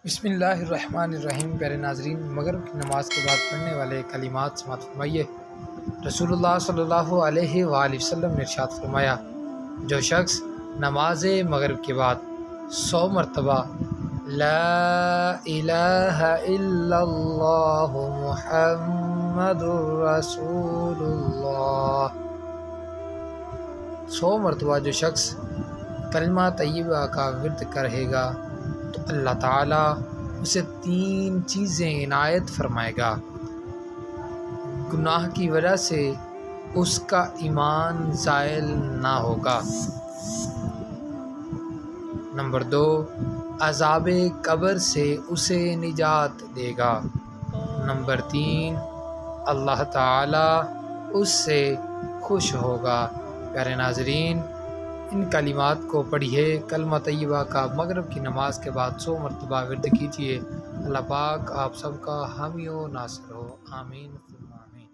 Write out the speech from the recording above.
بسم اللہ الرحمن الرحیم۔ پیارے ناظرین، مغرب کی نماز کے بعد پڑھنے والے کلمات سماعت فرمائیے۔ رسول اللہ صلی اللہ علیہ وآلہ وسلم نے ارشاد فرمایا، جو شخص نماز مغرب کے بعد 100 مرتبہ لا الہ الا اللہ محمد رسول اللہ 100 مرتبہ جو شخص کلمہ طیبہ کا ورد کرے گا تو اللہ تعالیٰ اسے 3 چیزیں عنایت فرمائے گا۔ گناہ کی وجہ سے اس کا ایمان زائل نہ ہوگا۔ نمبر 2، عذاب قبر سے اسے نجات دے گا۔ نمبر 3، اللہ تعالیٰ اس سے خوش ہوگا۔ پیارے ناظرین، ان کلمات کو پڑھیے۔ کلمہ طیبہ کا مغرب کی نماز کے بعد 100 مرتبہ ورد کیجیے۔ اللہ پاک آپ سب کا حامی و ناصر ہو، آمین ثم آمین۔